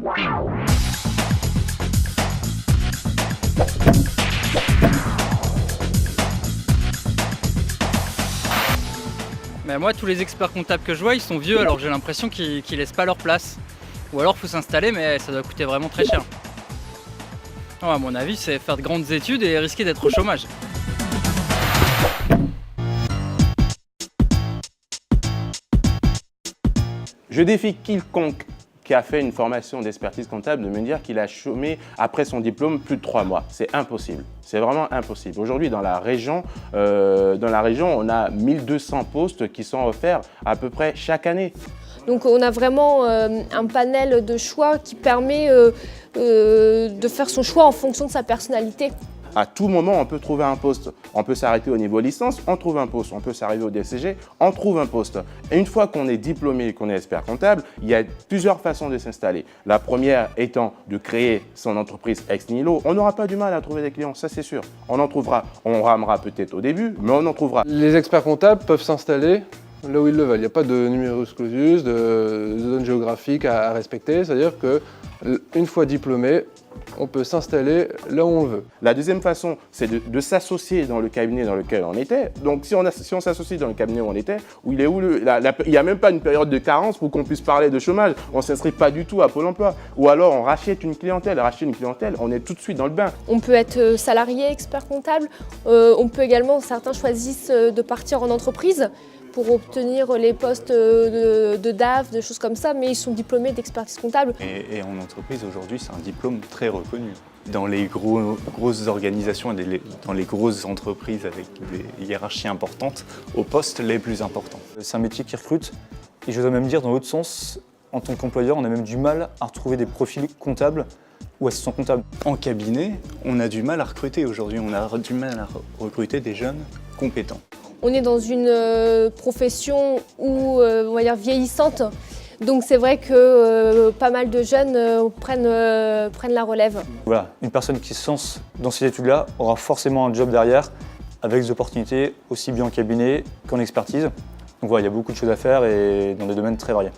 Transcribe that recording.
Mais moi, tous les experts comptables que je vois, ils sont vieux, alors j'ai l'impression qu'ils laissent pas leur place. Ou alors, il faut s'installer, mais ça doit coûter vraiment très cher. Non, à mon avis, c'est faire de grandes études et risquer d'être au chômage. Je défie quiconque qui a fait une formation d'expertise comptable de me dire qu'il a chômé après son diplôme plus de 3 mois. C'est impossible. C'est vraiment impossible. Aujourd'hui, dans la région, on a 1200 postes qui sont offerts à peu près chaque année. Donc on a vraiment un panel de choix qui permet de faire son choix en fonction de sa personnalité. À tout moment, on peut trouver un poste. On peut s'arrêter au niveau licence, on trouve un poste. On peut s'arriver au DCG, on trouve un poste. Et une fois qu'on est diplômé et qu'on est expert comptable, il y a plusieurs façons de s'installer. La première étant de créer son entreprise ex nihilo. On n'aura pas du mal à trouver des clients, ça c'est sûr. On en trouvera. On ramera peut-être au début, mais on en trouvera. Les experts comptables peuvent s'installer là où ils le veulent. Il n'y a pas de numerus clausus, de zone géographique à respecter. C'est-à-dire qu'une fois diplômé, on peut s'installer là où on veut. La deuxième façon, c'est de s'associer dans le cabinet dans lequel on était. Donc, si on s'associe dans le cabinet où on était, il n'y a même pas une période de carence pour qu'on puisse parler de chômage. On ne s'inscrit pas du tout à Pôle emploi. Ou alors, on rachète une clientèle. Racheter une clientèle, on est tout de suite dans le bain. On peut être salarié, expert comptable. On peut également, certains choisissent de partir en entreprise pour obtenir les postes de DAF, de choses comme ça, mais ils sont diplômés d'expertise comptable. Et en entreprise, aujourd'hui, c'est un diplôme très reconnu. Dans les grosses organisations et dans les grosses entreprises avec des hiérarchies importantes, aux postes les plus importants. C'est un métier qui recrute, et je dois même dire dans l'autre sens, en tant qu'employeur, on a même du mal à retrouver des profils comptables ou assistants comptables. En cabinet, on a du mal à recruter aujourd'hui, on a du mal à recruter des jeunes compétents. On est dans une profession où, on va dire, vieillissante. Donc c'est vrai que pas mal de jeunes prennent la relève. Voilà, une personne qui se lance dans ces études-là aura forcément un job derrière, avec des opportunités aussi bien en cabinet qu'en expertise. Donc voilà, il y a beaucoup de choses à faire et dans des domaines très variés.